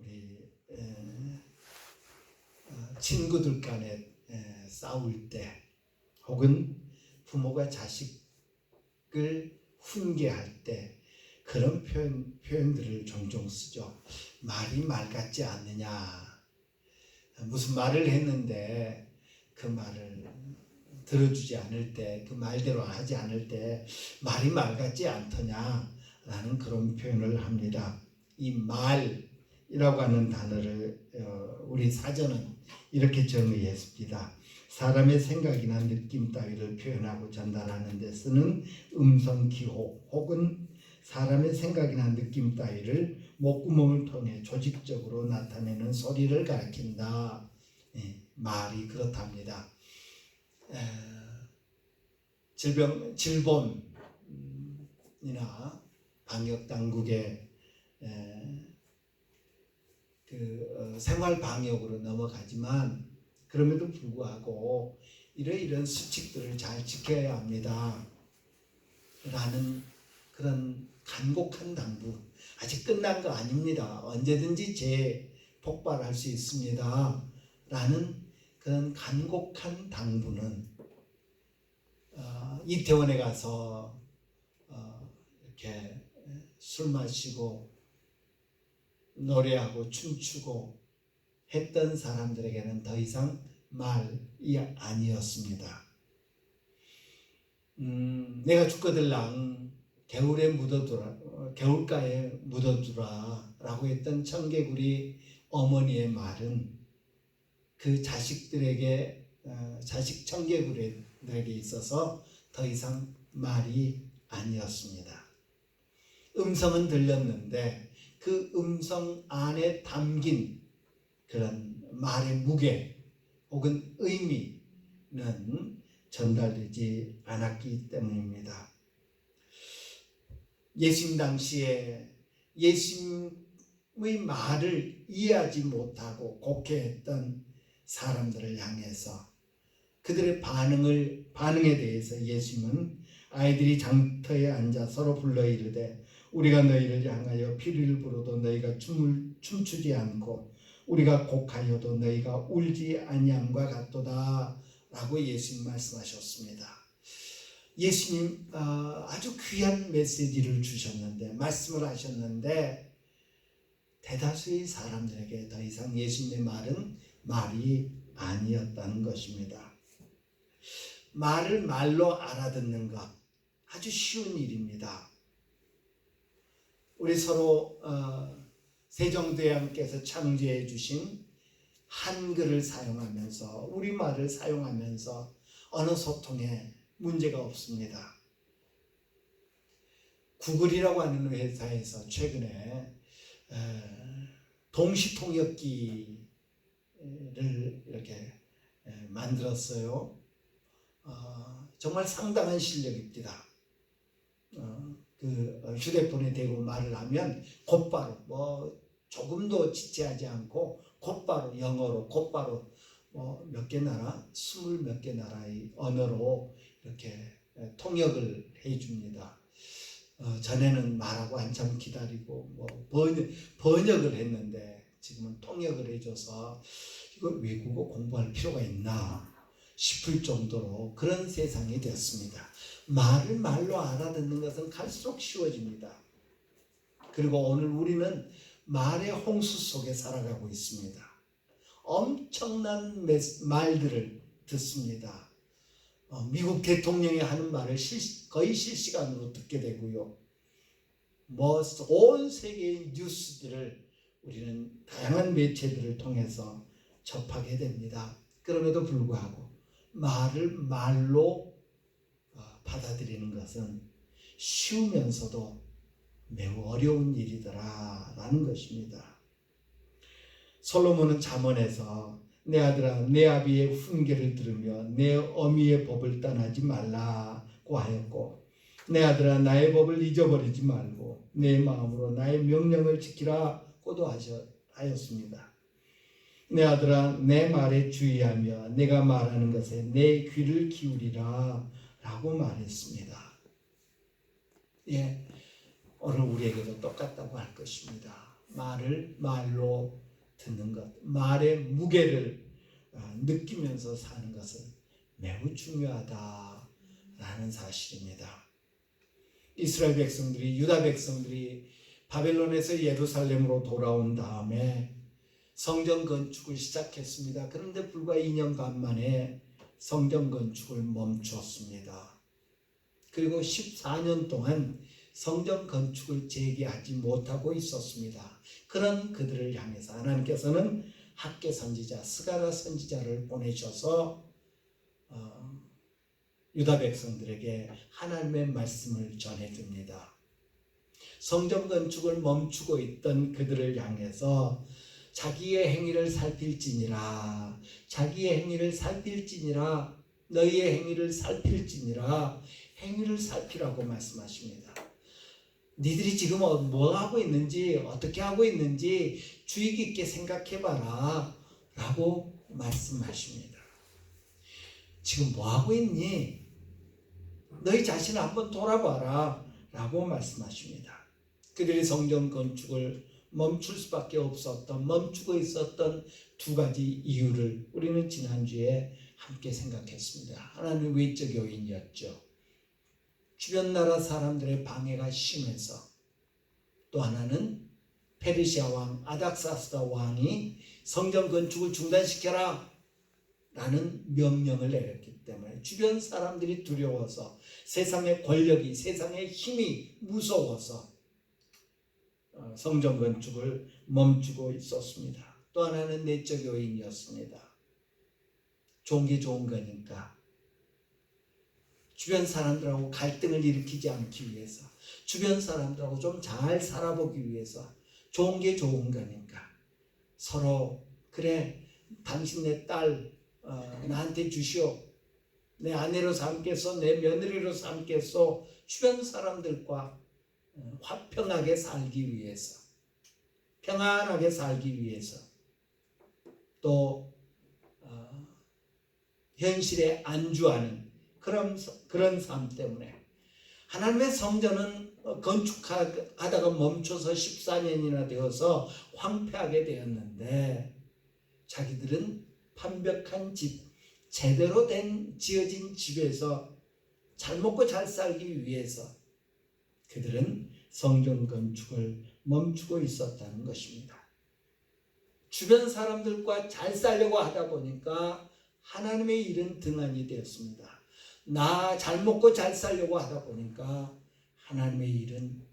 우리 친구들 간에 싸울 때, 혹은 부모가 자식을 훈계할 때 그런 표현들을 종종 쓰죠. 말이 말 같지 않느냐. 무슨 말을 했는데 그 말을 들어주지 않을 때, 그 말대로 하지 않을 때 말이 말 같지 않더냐라는 그런 표현을 합니다. 이 말이라고 하는 단어를 우리 사전은 이렇게 정의했습니다. 사람의 생각이나 느낌 따위를 표현하고 전달하는 데 쓰는 음성 기호, 혹은 사람의 생각이나 느낌 따위를 목구멍을 통해 조직적으로 나타내는 소리를 가리킨다. 말이 그렇답니다. 질본이나 방역당국의 생활 방역으로 넘어가지만, 그럼에도 불구하고 이런 수칙들을 잘 지켜야 합니다 라는 그런 간곡한 당부. 아직 끝난 거 아닙니다. 언제든지 재폭발할 수 있습니다 라는 그런 간곡한 당부는 이태원에 가서 이렇게 술 마시고 노래하고 춤추고 했던 사람들에게는 더 이상 말이 아니었습니다. 내가 죽거들랑 겨울가에 묻어두라 라고 했던 청개구리 어머니의 말은 그 자식들에게, 자식 청개구리들에게 있어서 더 이상 말이 아니었습니다. 음성은 들렸는데 그 음성 안에 담긴 그런 말의 무게 혹은 의미는 전달되지 않았기 때문입니다. 예수님 당시에 예수님의 말을 이해하지 못하고 곡해했던 사람들을 향해서 그들의 반응에 대해서 예수님은 아이들이 장터에 앉아 서로 불러 이르되 우리가 너희를 향하여 피리를 불어도 너희가 춤추지 않고 우리가 곡하여도 너희가 울지 아니함과 같도다 라고 예수님 말씀하셨습니다. 예수님 아주 귀한 메시지를 주셨는데, 말씀을 하셨는데 대다수의 사람들에게 더 이상 예수님의 말은 말이 아니었다는 것입니다. 말을 말로 알아듣는 것 아주 쉬운 일입니다. 우리 서로 세종대왕께서 창조해 주신 한글을 사용하면서, 우리말을 사용하면서 언어 소통에 문제가 없습니다. 구글이라고 하는 회사에서 최근에 동시통역기를 이렇게 만들었어요. 정말 상당한 실력입니다. 그 휴대폰에 대고 말을 하면 곧바로 조금도 지체하지 않고 곧바로 영어로 곧바로 몇 개 나라, 20몇 개 나라의 언어로 이렇게 통역을 해줍니다. 전에는 말하고 한참 기다리고 번역을 했는데 지금은 통역을 해줘서 이걸 외국어 공부할 필요가 있나 싶을 정도로 그런 세상이 되었습니다. 말을 말로 알아듣는 것은 갈수록 쉬워집니다. 그리고 오늘 우리는 말의 홍수 속에 살아가고 있습니다. 엄청난 말들을 듣습니다. 미국 대통령이 하는 말을 거의 실시간으로 듣게 되고요. 온 세계의 뉴스들을 우리는 다양한 매체들을 통해서 접하게 됩니다. 그럼에도 불구하고 말을 말로 받아들이는 것은 쉬우면서도 매우 어려운 일이더라라는 것입니다. 솔로몬은 잠언에서 내 아들아 내 아비의 훈계를 들으며 내 어미의 법을 떠나지 말라고 하였고, 내 아들아 나의 법을 잊어버리지 말고 내 마음으로 나의 명령을 지키라고도 하였습니다. 내 아들아 내 말에 주의하며 내가 말하는 것에 내 귀를 기울이라 라고 말했습니다. 오늘 우리에게도 똑같다고 할 것입니다. 말을 말로 듣는 것, 말의 무게를 느끼면서 사는 것은 매우 중요하다라는 사실입니다. 이스라엘 백성들이, 유다 백성들이 바벨론에서 예루살렘으로 돌아온 다음에 성전 건축을 시작했습니다. 그런데 불과 2년 반 만에 성전 건축을 멈췄습니다. 그리고 14년 동안 성전 건축을 재개하지 못하고 있었습니다. 그런 그들을 향해서 하나님께서는 학개 선지자, 스가랴 선지자를 보내셔서 유다 백성들에게 하나님의 말씀을 전해줍니다. 성전 건축을 멈추고 있던 그들을 향해서 자기의 행위를 살필지니라, 자기의 행위를 살필지니라, 너희의 행위를 살필지니라, 행위를 살피라고 말씀하십니다. 니들이 지금 뭐 하고 있는지, 어떻게 하고 있는지 주의 깊게 생각해봐라 라고 말씀하십니다. 지금 뭐 하고 있니? 너희 자신을 한번 돌아봐라 라고 말씀하십니다. 그들이 성전 건축을 멈출 수밖에 없었던, 멈추고 있었던 두 가지 이유를 우리는 지난주에 함께 생각했습니다. 하나는 외적 요인이었죠. 주변 나라 사람들의 방해가 심해서, 또 하나는 페르시아 왕 아닥사스다 왕이 성전 건축을 중단시켜라 라는 명령을 내렸기 때문에 주변 사람들이 두려워서, 세상의 권력이, 세상의 힘이 무서워서 성전 건축을 멈추고 있었습니다. 또 하나는 내적 요인이었습니다. 좋은 게 좋은 거니까, 주변 사람들하고 갈등을 일으키지 않기 위해서, 주변 사람들하고 좀 잘 살아보기 위해서, 좋은 게 좋은 거니까 서로, 그래 당신 내 딸 나한테 주시오, 내 아내로 삼겠소, 내 며느리로 삼겠소, 주변 사람들과 화평하게 살기 위해서, 평안하게 살기 위해서, 또 현실에 안주하는 그런 삶 때문에 하나님의 성전은 건축하다가 멈춰서 14년이나 되어서 황폐하게 되었는데, 자기들은 완벽한 집, 제대로 된 지어진 집에서 잘 먹고 잘 살기 위해서 그들은 성전 건축을 멈추고 있었다는 것입니다. 주변 사람들과 잘 살려고 하다 보니까 하나님의 일은 등한이 되었습니다. 나 잘 먹고 잘 살려고 하다 보니까 하나님의 일은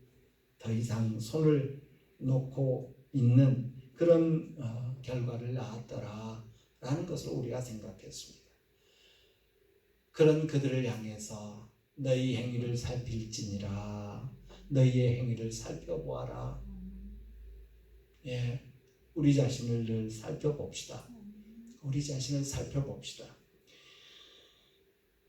더 이상 손을 놓고 있는 그런 결과를 낳았더라라는 것을 우리가 생각했습니다. 그런 그들을 향해서 너희 행위를 살필지니라, 너희의 행위를 살펴보아라. 예, 우리 자신을 늘 살펴봅시다. 우리 자신을 살펴봅시다.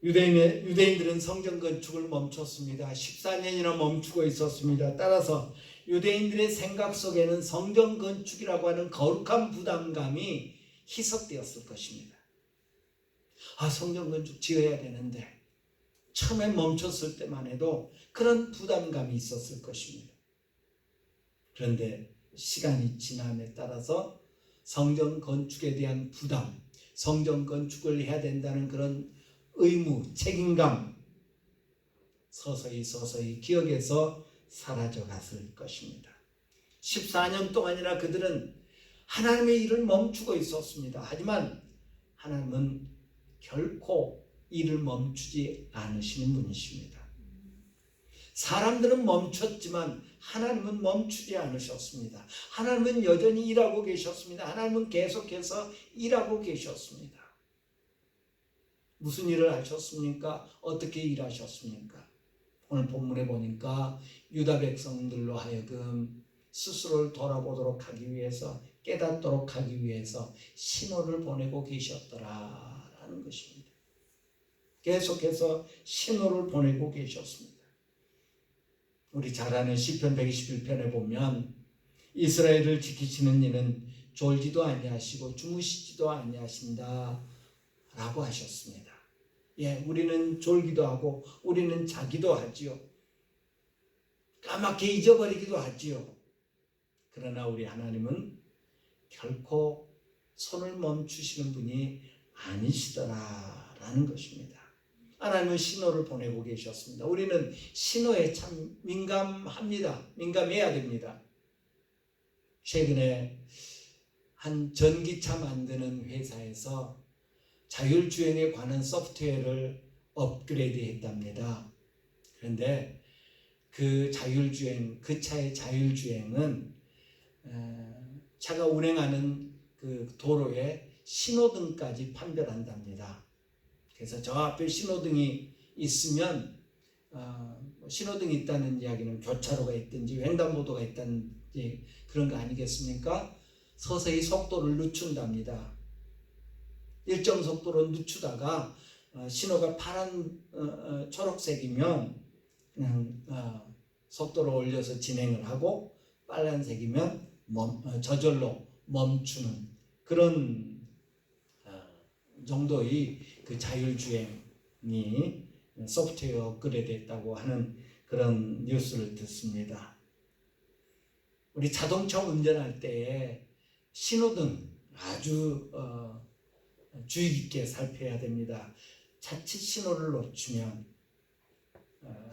유대인들은 성전 건축을 멈췄습니다. 14년이나 멈추고 있었습니다. 따라서 유대인들의 생각 속에는 성전 건축이라고 하는 거룩한 부담감이 희석되었을 것입니다. 성전 건축 지어야 되는데, 처음에 멈췄을 때만 해도 그런 부담감이 있었을 것입니다. 그런데 시간이 지남에 따라서 성전 건축에 대한 부담, 성전 건축을 해야 된다는 그런 의무, 책임감 서서히 기억에서 사라져 갔을 것입니다. 14년 동안이나 그들은 하나님의 일을 멈추고 있었습니다. 하지만 하나님은 결코 일을 멈추지 않으시는 분이십니다. 사람들은 멈췄지만 하나님은 멈추지 않으셨습니다. 하나님은 여전히 일하고 계셨습니다. 하나님은 계속해서 일하고 계셨습니다. 무슨 일을 하셨습니까? 어떻게 일하셨습니까? 오늘 본문에 보니까 유다 백성들로 하여금 스스로를 돌아보도록 하기 위해서, 깨닫도록 하기 위해서 신호를 보내고 계셨더라라는 것입니다. 계속해서 신호를 보내고 계셨습니다. 우리 잘 아는 시편 121편에 보면 이스라엘을 지키시는 이는 졸지도 아니하시고 주무시지도 아니하신다 라고 하셨습니다. 예, 우리는 졸기도 하고 우리는 자기도 하지요. 까맣게 잊어버리기도 하지요. 그러나 우리 하나님은 결코 손을 멈추시는 분이 아니시더라라는 것입니다. 하나님은 신호를 보내고 계셨습니다. 우리는 신호에 참 민감합니다. 민감해야 됩니다. 최근에 한 전기차 만드는 회사에서 자율주행에 관한 소프트웨어를 업그레이드 했답니다. 그런데 그 차의 자율주행은 차가 운행하는 그 도로에 신호등까지 판별한답니다. 그래서 저 앞에 신호등이 있으면 신호등이 있다는 이야기는 교차로가 있든지 횡단보도가 있든지 그런 거 아니겠습니까? 서서히 속도를 늦춘답니다. 일정 속도로 늦추다가 신호가 파란 초록색이면 그냥 속도를 올려서 진행을 하고 빨간색이면 저절로 멈추는 그런 정도의 그 자율주행이 소프트웨어 업그레이드 됐다고 하는 그런 뉴스를 듣습니다. 우리 자동차 운전할 때에 신호등 아주 주의 깊게 살펴야 됩니다. 자칫 신호를 놓치면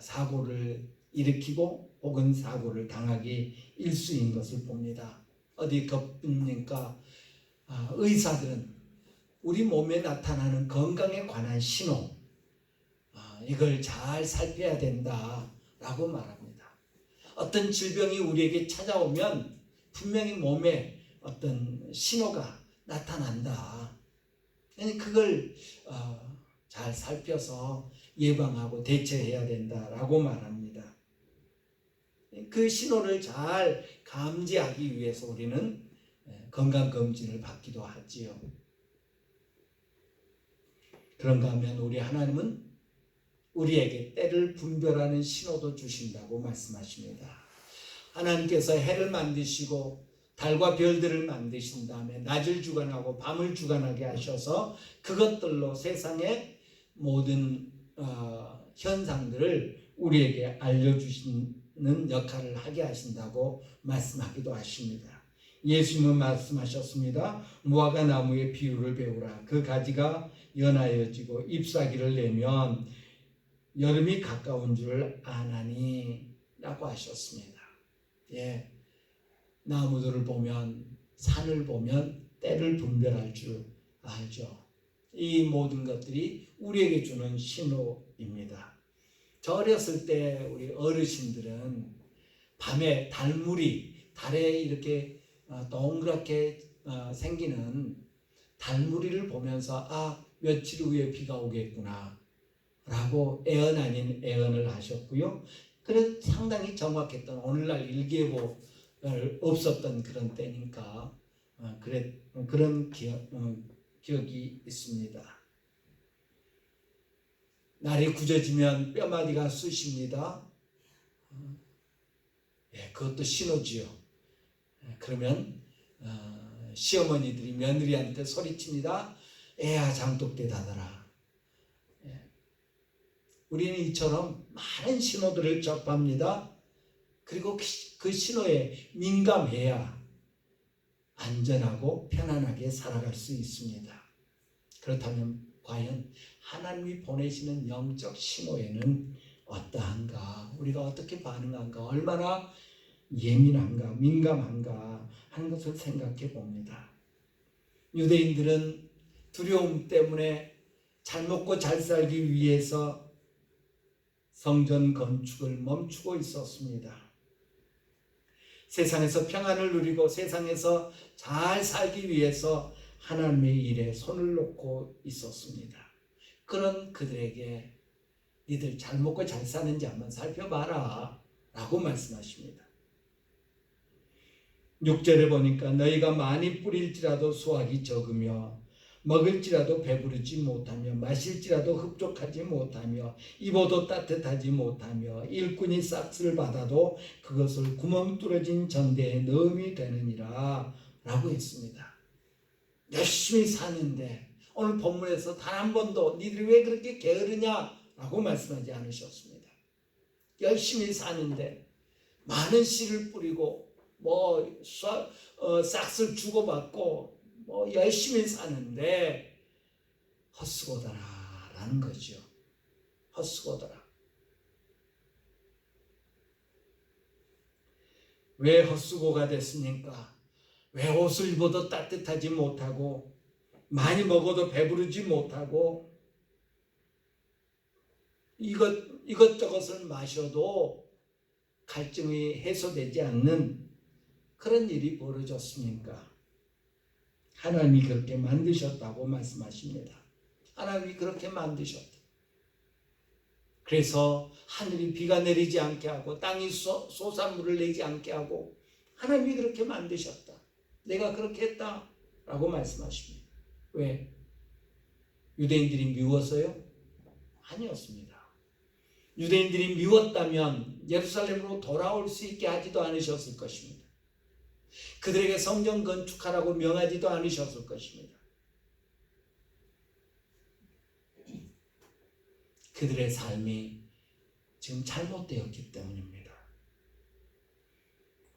사고를 일으키고 혹은 사고를 당하기 일쑤인 것을 봅니다. 어디 겁니까? 의사들은 우리 몸에 나타나는 건강에 관한 신호 이걸 잘 살펴야 된다라고 말합니다. 어떤 질병이 우리에게 찾아오면 분명히 몸에 어떤 신호가 나타난다. 그걸 잘 살펴서 예방하고 대처해야 된다라고 말합니다. 그 신호를 잘 감지하기 위해서 우리는 건강검진을 받기도 하지요. 그런가 하면 우리 하나님은 우리에게 때를 분별하는 신호도 주신다고 말씀하십니다. 하나님께서 해를 만드시고 달과 별들을 만드신 다음에 낮을 주관하고 밤을 주관하게 하셔서 그것들로 세상의 모든 현상들을 우리에게 알려주시는 역할을 하게 하신다고 말씀하기도 하십니다. 예수님은 말씀하셨습니다. 무화과 나무의 비유를 배우라. 그 가지가 연하여지고 잎사귀를 내면 여름이 가까운 줄 아나니 라고 하셨습니다. 예, 나무들을 보면 산을 보면 때를 분별할 줄 알죠. 이 모든 것들이 우리에게 주는 신호입니다. 저 어렸을 때 우리 어르신들은 밤에 달에 이렇게 동그랗게 생기는 달무리를 보면서 며칠 후에 비가 오겠구나 라고 애언 아닌 애언을 하셨고요. 그래서 상당히 정확했던 오늘날 일기예보 없었던 그런 때니까 그런 기억이 있습니다. 날이 굳어지면 뼈마디가 쑤십니다. 그것도 신호지요. 그러면 시어머니들이 며느리한테 소리칩니다. 애야 장독대 닫아라. 우리는 이처럼 많은 신호들을 접합니다. 그리고 그 신호에 민감해야 안전하고 편안하게 살아갈 수 있습니다. 그렇다면 과연 하나님이 보내시는 영적 신호에는 어떠한가? 우리가 어떻게 반응한가? 얼마나 예민한가? 민감한가? 하는 것을 생각해 봅니다. 유대인들은 두려움 때문에 잘 먹고 잘 살기 위해서 성전 건축을 멈추고 있었습니다. 세상에서 평안을 누리고 세상에서 잘 살기 위해서 하나님의 일에 손을 놓고 있었습니다. 그런 그들에게 니들 잘 먹고 잘 사는지 한번 살펴봐라 라고 말씀하십니다. 6절에 보니까 너희가 많이 뿌릴지라도 수확이 적으며 먹을지라도 배부르지 못하며 마실지라도 흡족하지 못하며 입어도 따뜻하지 못하며 일꾼이 싹스를 받아도 그것을 구멍 뚫어진 전대에 넣음이 되느니라 라고 했습니다. 열심히 사는데 오늘 본문에서 단 한 번도 니들이 왜 그렇게 게으르냐 라고 말씀하지 않으셨습니다. 열심히 사는데 많은 씨를 뿌리고 싹쓸 주고받고 열심히 사는데 헛수고더라라는 거죠. 헛수고더라. 왜 헛수고가 됐습니까? 왜 옷을 입어도 따뜻하지 못하고 많이 배부르지 못하고 이것저것을 마셔도 갈증이 해소되지 않는 그런 일이 벌어졌습니까? 하나님이 그렇게 만드셨다고 말씀하십니다. 하나님이 그렇게 만드셨다. 그래서 하늘이 비가 내리지 않게 하고 땅이 소산물을 내지 않게 하고 하나님이 그렇게 만드셨다. 내가 그렇게 했다라고 말씀하십니다. 왜? 유대인들이 미워서요? 아니었습니다. 유대인들이 미웠다면 예루살렘으로 돌아올 수 있게 하지도 않으셨을 것입니다. 그들에게 성전 건축하라고 명하지도 않으셨을 것입니다. 그들의 삶이 지금 잘못되었기 때문입니다.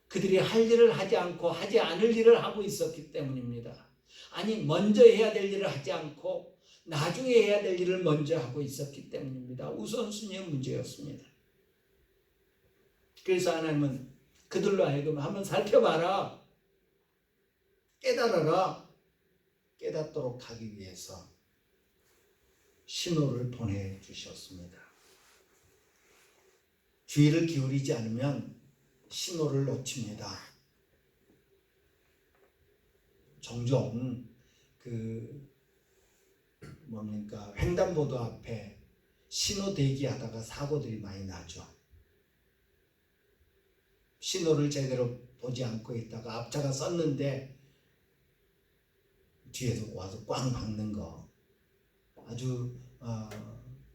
그들이 할 일을 하지 않고 하지 않을 일을 하고 있었기 때문입니다. 아니, 먼저 해야 될 일을 하지 않고 나중에 해야 될 일을 먼저 하고 있었기 때문입니다. 우선순위의 문제였습니다. 그래서 하나님은 그들로 하여금 한번 살펴봐라. 깨달아라. 깨닫도록 하기 위해서 신호를 보내주셨습니다. 주의를 기울이지 않으면 신호를 놓칩니다. 종종 횡단보도 앞에 신호 대기하다가 사고들이 많이 나죠. 신호를 제대로 보지 않고 있다가 앞차가 섰는데 뒤에서 와서 꽝 박는 거 아주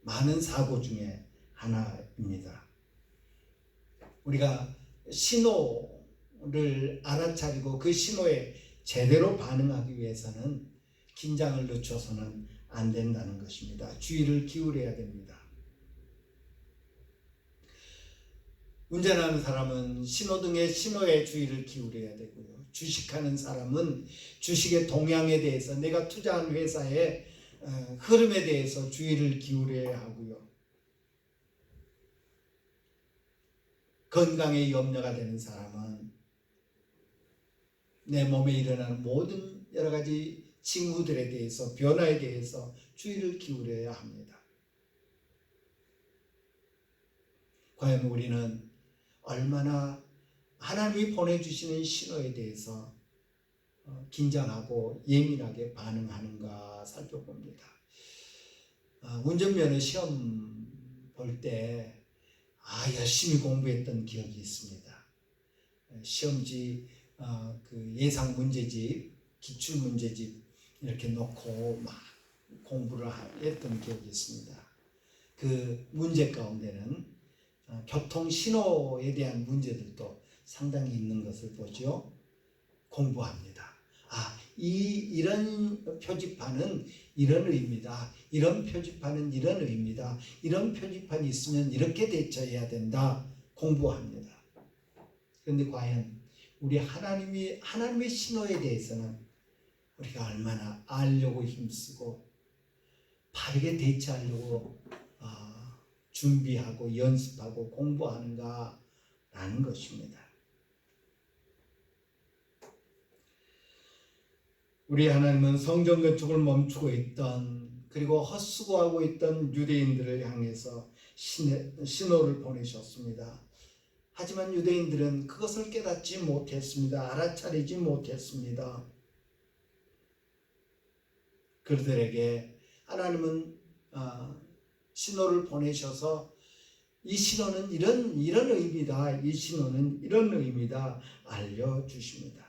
많은 사고 중에 하나입니다. 우리가 신호를 알아차리고 그 신호에 제대로 반응하기 위해서는 긴장을 늦춰서는 안 된다는 것입니다. 주의를 기울여야 됩니다. 운전하는 사람은 신호등의 신호에 주의를 기울여야 되고요. 주식하는 사람은 주식의 동향에 대해서 내가 투자한 회사의 흐름에 대해서 주의를 기울여야 하고요. 건강에 염려가 되는 사람은 내 몸에 일어나는 모든 여러 가지 징후들에 대해서 변화에 대해서 주의를 기울여야 합니다. 과연 우리는 얼마나 하나님이 보내주시는 신호에 대해서 긴장하고 예민하게 반응하는가 살펴봅니다. 운전면허 시험 볼 때 열심히 공부했던 기억이 있습니다. 시험지 예상 문제집, 기출 문제집 이렇게 놓고 막 공부를 했던 기억이 있습니다. 그 문제 가운데는 교통 신호에 대한 문제들도 상당히 있는 것을 보죠. 공부합니다. 이런 표지판은 이런 의미다. 이런 표지판은 이런 의미다. 이런 표지판이 있으면 이렇게 대처해야 된다. 공부합니다. 그런데 과연 우리 하나님의 신호에 대해서는 우리가 얼마나 알려고 힘쓰고 바르게 대처하려고 준비하고 연습하고 공부하는가라는 것입니다. 우리 하나님은 성전 건축을 멈추고 있던 그리고 헛수고하고 있던 유대인들을 향해서 신호를 보내셨습니다. 하지만 유대인들은 그것을 깨닫지 못했습니다. 알아차리지 못했습니다. 그들에게 하나님은 신호를 보내셔서 이 신호는 이런 의미다. 이 신호는 이런 의미다. 알려주십니다.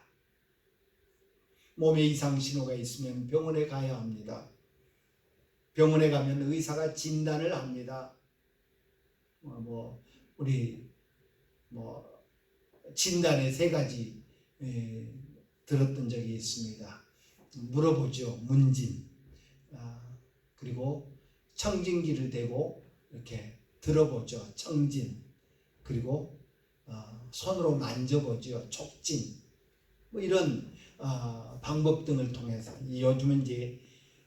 몸에 이상 신호가 있으면 병원에 가야 합니다. 병원에 가면 의사가 진단을 합니다. 우리 진단의 3가지 들었던 적이 있습니다. 물어보죠. 문진. 그리고 청진기를 대고 이렇게 들어보죠. 청진. 그리고 손으로 만져보죠. 촉진 뭐 이런 방법 등을 통해서 요즘은 이제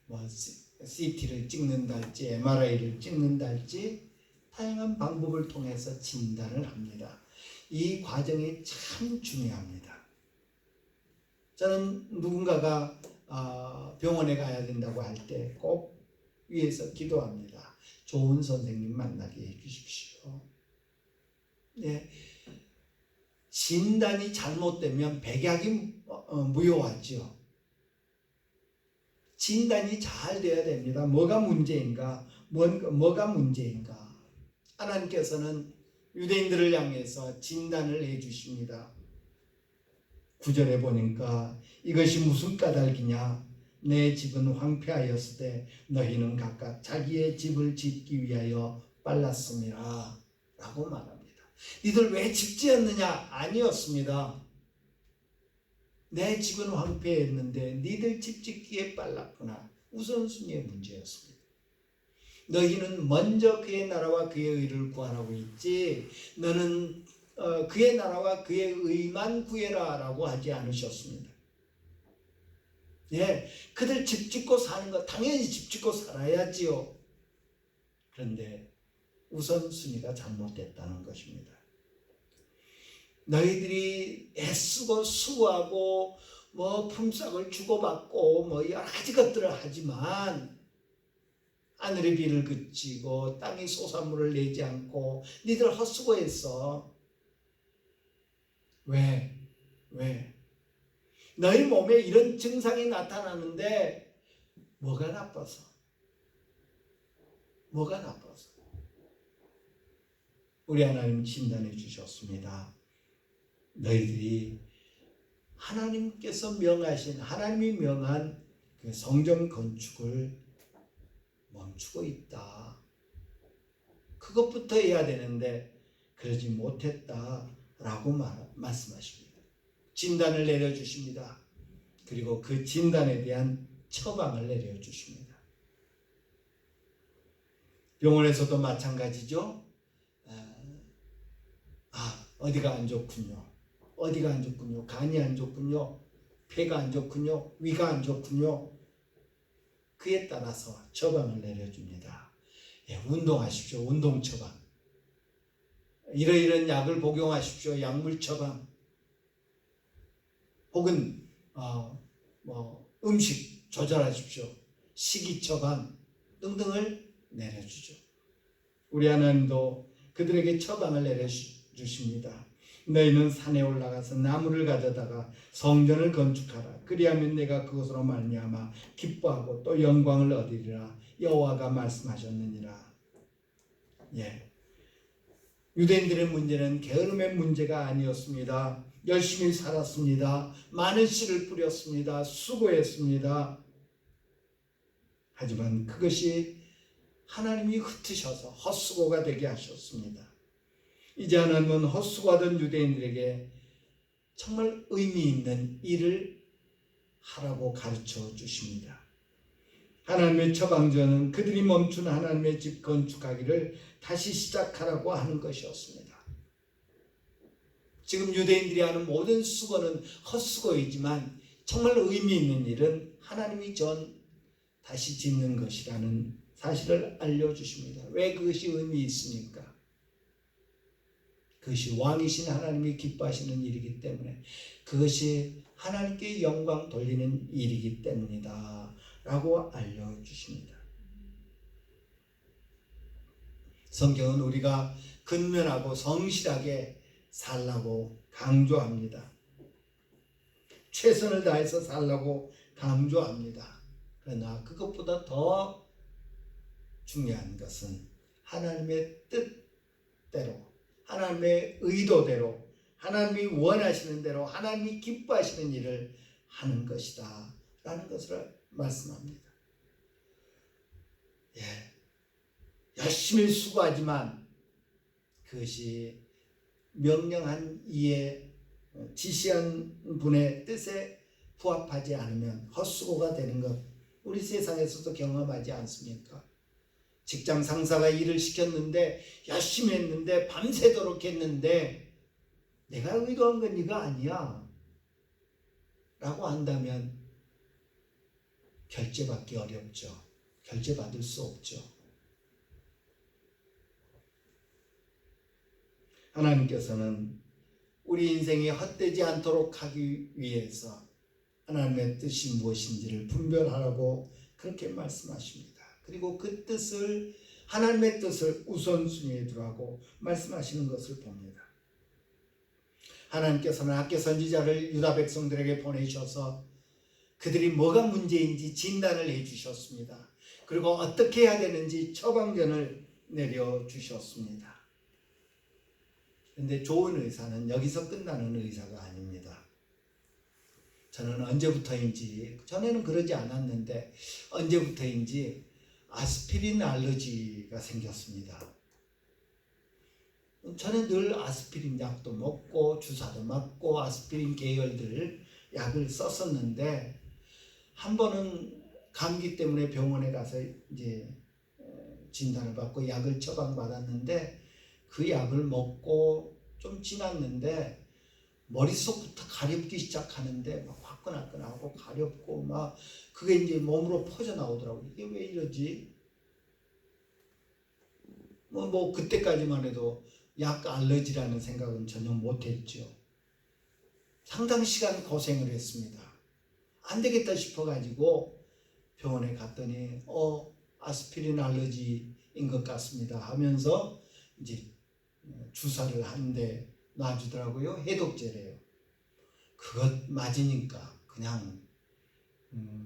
뭐 CT를 찍는달지 MRI를 찍는달지 다양한 방법을 통해서 진단을 합니다. 이 과정이 참 중요합니다. 저는 누군가가 병원에 가야 된다고 할 때 꼭 위에서 기도합니다. 좋은 선생님 만나게 해주십시오. 네. 진단이 잘못되면 백약이 무효하죠. 진단이 잘 돼야 됩니다. 뭐가 문제인가? 뭐가 문제인가? 하나님께서는 유대인들을 향해서 진단을 해주십니다. 9절에 보니까 이것이 무슨 까닭이냐? 내 집은 황폐하였을 때 너희는 각각 자기의 집을 짓기 위하여 빨랐음이라 라고 말합니다. 니들 왜 집 지었느냐? 아니었습니다. 내 집은 황폐했는데 니들 집 짓기에 빨랐구나. 우선순위의 문제였습니다. 너희는 먼저 그의 나라와 그의 의를 구하라고 했지 너는 그의 나라와 그의 의만 구해라 라고 하지 않으셨습니다. 예, 그들 집 짓고 사는 거 당연히 집 짓고 살아야지요. 그런데 우선순위가 잘못됐다는 것입니다. 너희들이 애쓰고 수고하고 뭐 품삯을 주고받고 뭐 여러 가지 것들을 하지만 하늘의 비를 그치고 땅이 소산물을 내지 않고 니들 헛수고했어. 왜? 너희 몸에 이런 증상이 나타나는데 뭐가 나빠서? 우리 하나님 진단해 주셨습니다. 너희들이 하나님께서 명하신 하나님이 명한 그 성전 건축을 멈추고 있다. 그것부터 해야 되는데 그러지 못했다라고 말씀하십니다. 진단을 내려주십니다. 그리고 그 진단에 대한 처방을 내려주십니다. 병원에서도 마찬가지죠. 어디가 안 좋군요. 간이 안 좋군요. 폐가 안 좋군요. 위가 안 좋군요. 그에 따라서 처방을 내려줍니다. 예, 운동하십시오. 운동 처방. 이러이런 약을 복용하십시오. 약물 처방. 혹은 음식 조절하십시오. 식이 처방 등등을 내려주죠. 우리 하나님도 그들에게 처방을 내려주십니다. 너희는 산에 올라가서 나무를 가져다가 성전을 건축하라. 그리하면 내가 그것으로 말미암아 기뻐하고 또 영광을 얻으리라. 여호와가 말씀하셨느니라. 예. 유대인들의 문제는 게으름의 문제가 아니었습니다. 열심히 살았습니다. 많은 씨를 뿌렸습니다. 수고했습니다. 하지만 그것이 하나님이 흩으셔서 헛수고가 되게 하셨습니다. 이제 하나님은 헛수고하던 유대인들에게 정말 의미 있는 일을 하라고 가르쳐 주십니다. 하나님의 처방전은 그들이 멈춘 하나님의 집 건축하기를 다시 시작하라고 하는 것이었습니다. 지금 유대인들이 하는 모든 수고는 헛수고이지만 정말 의미 있는 일은 하나님이 다시 짓는 것이라는 사실을 알려주십니다. 왜 그것이 의미 있습니까? 그것이 왕이신 하나님이 기뻐하시는 일이기 때문에, 그것이 하나님께 영광 돌리는 일이기 때문이다 라고 알려주십니다. 성경은 우리가 근면하고 성실하게 살라고 강조합니다. 최선을 다해서 살라고 강조합니다. 그러나 그것보다 더 중요한 것은 하나님의 뜻대로, 하나님의 의도대로, 하나님이 원하시는 대로, 하나님이 기뻐하시는 일을 하는 것이다 라는 것을 말씀합니다. 예, 열심히 수고하지만 그것이 명령한 이의 지시한 분의 뜻에 부합하지 않으면 헛수고가 되는 것, 우리 세상에서도 경험하지 않습니까? 직장 상사가 일을 시켰는데 열심히 했는데 밤새도록 했는데 내가 의도한 건 이거 아니야 라고 한다면 결제받기 어렵죠. 결제받을 수 없죠. 하나님께서는 우리 인생이 헛되지 않도록 하기 위해서 하나님의 뜻이 무엇인지를 분별하라고 그렇게 말씀하십니다. 그리고 그 뜻을, 하나님의 뜻을 우선순위에 두라고 말씀하시는 것을 봅니다. 하나님께서는 학개 선지자를 유다 백성들에게 보내셔서 그들이 뭐가 문제인지 진단을 해주셨습니다. 그리고 어떻게 해야 되는지 처방전을 내려주셨습니다. 그런데 좋은 의사는 여기서 끝나는 의사가 아닙니다. 저는 언제부터인지, 전에는 그러지 않았는데 언제부터인지 아스피린 알러지가 생겼습니다. 저는 늘 아스피린 약도 먹고 주사도 맞고 아스피린 계열들 약을 썼었는데 한 번은 감기 때문에 병원에 가서 이제 진단을 받고 약을 처방받았는데 그 약을 먹고 좀 지났는데 머릿속부터 가렵기 시작하는데 막 화끈화끈하고 가렵고 막 그게 이제 몸으로 퍼져나오더라고요. 이게 왜 이러지? 뭐 그때까지만 해도 약 알러지라는 생각은 전혀 못했죠. 상당 시간 고생을 했습니다. 안 되겠다 싶어가지고 병원에 갔더니 아스피린 알러지인 것 같습니다 하면서 이제 주사를 한 대 놔주더라고요. 해독제래요. 그것 맞으니까 그냥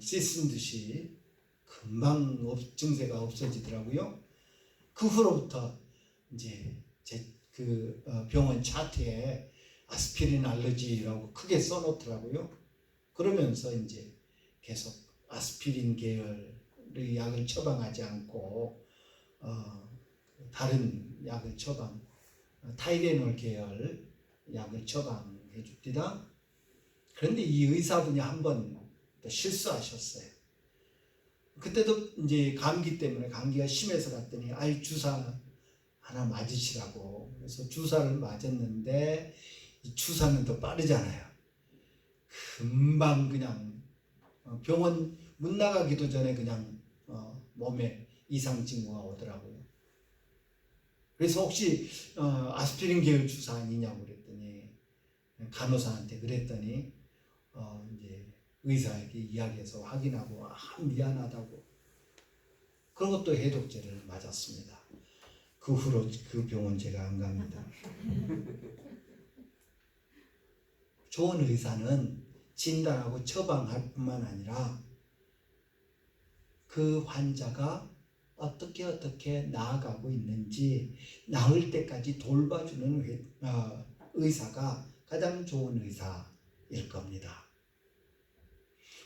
씻은 듯이 금방 증세가 없어지더라고요. 그 후로부터 이제 제 병원 차트에 아스피린 알러지라고 크게 써놓더라고요. 그러면서 이제 계속 아스피린 계열의 약을 처방하지 않고 다른 약을 타이레놀 계열 약을 처방해 줍니다. 그런데 이 의사분이 한 번 실수하셨어요. 그때도 이제 감기 때문에 감기가 심해서 갔더니 주사 하나 맞으시라고. 그래서 주사를 맞았는데 이 주사는 더 빠르잖아요. 금방 그냥 병원 문 나가기도 전에 그냥 몸에 이상 징후가 오더라고요. 그래서 혹시 아스피린 계열 주사 아니냐고 그랬더니 간호사한테 그랬더니 이제 의사에게 이야기해서 확인하고 미안하다고. 그리고 또 해독제를 맞았습니다. 그 후로 그 병원 제가 안 갑니다. 좋은 의사는 진단하고 처방할 뿐만 아니라 그 환자가 어떻게 나아가고 있는지 나을 때까지 돌봐주는 의사가 가장 좋은 의사일 겁니다.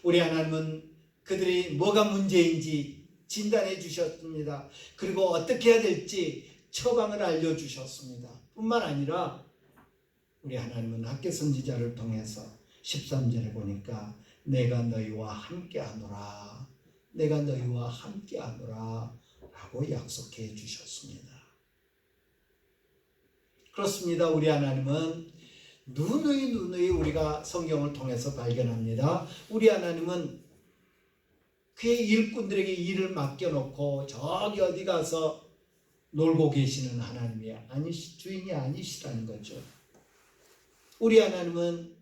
우리 하나님은 그들이 뭐가 문제인지 진단해 주셨습니다. 그리고 어떻게 해야 될지 처방을 알려주셨습니다. 뿐만 아니라 우리 하나님은 학개 선지자를 통해서 13절에 보니까 내가 너희와 함께하노라, 내가 너희와 함께하노라 라고 약속해 주셨습니다. 그렇습니다. 우리 하나님은 누누이 우리가 성경을 통해서 발견합니다. 우리 하나님은 그의 일꾼들에게 일을 맡겨놓고 저기 어디 가서 놀고 계시는 하나님이 주인이 아니시라는 거죠. 우리 하나님은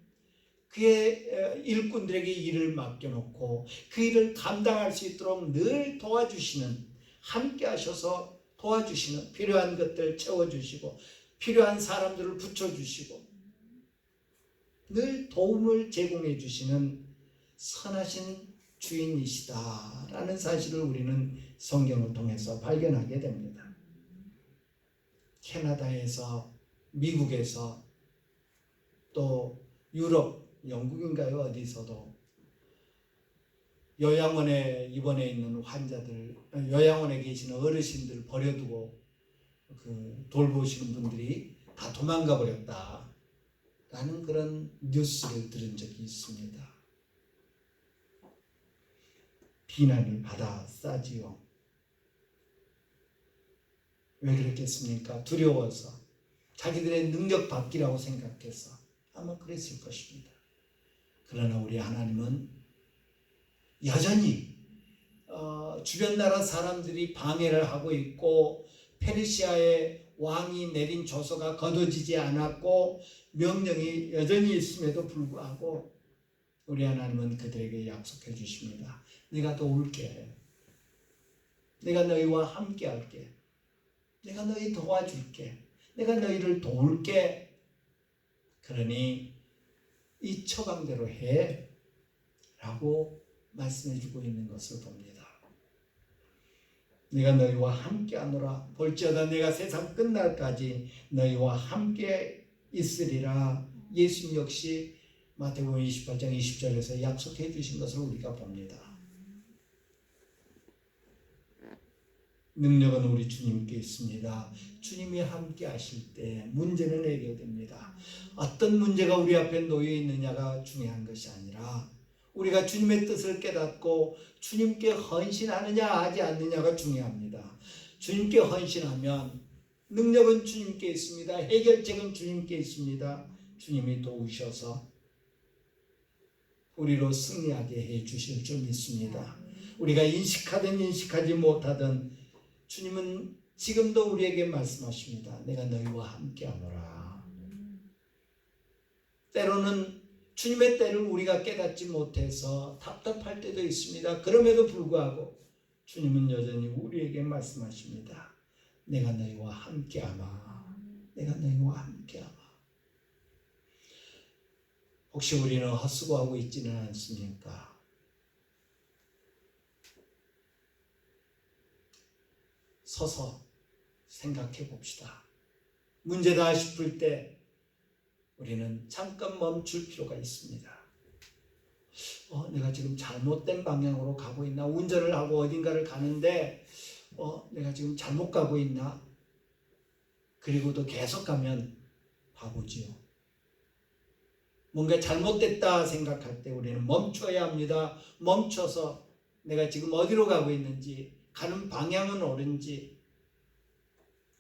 그의 일꾼들에게 일을 맡겨놓고 그 일을 감당할 수 있도록 늘 도와주시는, 함께 하셔서 도와주시는, 필요한 것들 채워주시고 필요한 사람들을 붙여주시고 늘 도움을 제공해 주시는 선하신 주인이시다라는 사실을 우리는 성경을 통해서 발견하게 됩니다. 캐나다에서, 미국에서, 또 유럽, 영국인가요? 어디서도 요양원에 입원해 있는 환자들, 요양원에 계시는 어르신들 버려두고 돌보시는 분들이 다 도망가 버렸다 라는 그런 뉴스를 들은 적이 있습니다. 비난을 받아 싸지요. 왜 그랬겠습니까? 두려워서. 자기들의 능력 받기라고 생각해서 아마 그랬을 것입니다. 그러나 우리 하나님은 여전히 주변 나라 사람들이 방해를 하고 있고 페르시아의 왕이 내린 조서가 거둬지지 않았고 명령이 여전히 있음에도 불구하고 우리 하나님은 그들에게 약속해 주십니다. 내가 도울게. 내가 너희와 함께 할게. 내가 너희 도와줄게. 내가 너희를 도울게. 그러니 이 처방대로 해 라고 말씀해 주고 있는 것을 봅니다. 내가 너희와 함께 하노라. 볼지어다 내가 세상 끝날까지 너희와 함께 있으리라. 예수님 역시 마태복음 28장 20절에서 약속해 주신 것을 우리가 봅니다. 능력은 우리 주님께 있습니다. 주님이 함께 하실 때 문제는 해결됩니다. 어떤 문제가 우리 앞에 놓여 있느냐가 중요한 것이 아니라 우리가 주님의 뜻을 깨닫고 주님께 헌신하느냐 하지 않느냐가 중요합니다. 주님께 헌신하면 능력은 주님께 있습니다. 해결책은 주님께 있습니다. 주님이 도우셔서 우리로 승리하게 해 주실 줄 믿습니다. 우리가 인식하든 인식하지 못하든 주님은 지금도 우리에게 말씀하십니다. 내가 너희와 함께 하노라. 때로는 주님의 때를 우리가 깨닫지 못해서 답답할 때도 있습니다. 그럼에도 불구하고 주님은 여전히 우리에게 말씀하십니다. 내가 너희와 함께하마. 내가 너희와 함께하마. 혹시 우리는 헛수고하고 있지는 않습니까? 서서 생각해 봅시다. 문제다 싶을 때 우리는 잠깐 멈출 필요가 있습니다. 내가 지금 잘못된 방향으로 가고 있나? 운전을 하고 어딘가를 가는데 내가 지금 잘못 가고 있나? 그리고도 계속 가면 바보지요. 뭔가 잘못됐다 생각할 때 우리는 멈춰야 합니다. 멈춰서 내가 지금 어디로 가고 있는지, 가는 방향은 옳은지,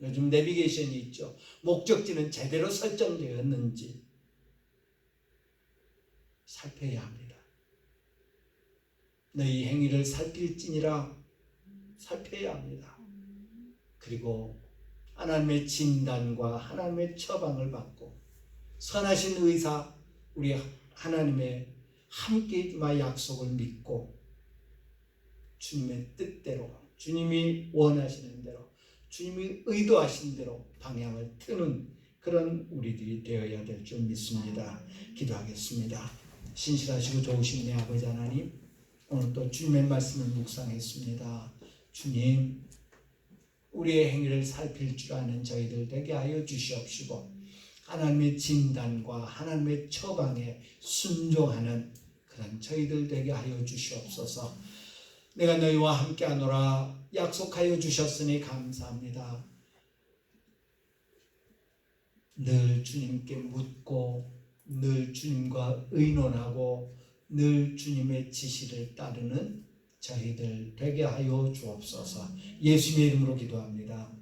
요즘 내비게이션이 있죠. 목적지는 제대로 설정되었는지 살펴야 합니다. 너희 행위를 살필지니라 살펴야 합니다. 그리고 하나님의 진단과 하나님의 처방을 받고 선하신 의사 우리 하나님의 함께 주마 약속을 믿고 주님의 뜻대로 주님이 원하시는 대로 주님이 의도하신 대로 방향을 트는 그런 우리들이 되어야 될 줄 믿습니다. 기도하겠습니다. 신실하시고 좋으신 내 아버지 하나님, 오늘 또 주님의 말씀을 묵상했습니다. 주님, 우리의 행위를 살필 줄 아는 저희들 되게 하여 주시옵시고 하나님의 진단과 하나님의 처방에 순종하는 그런 저희들 되게 하여 주시옵소서. 내가 너희와 함께하노라 약속하여 주셨으니 감사합니다. 늘 주님께 묻고 늘 주님과 의논하고 늘 주님의 지시를 따르는 저희들 되게 하여 주옵소서. 예수님의 이름으로 기도합니다.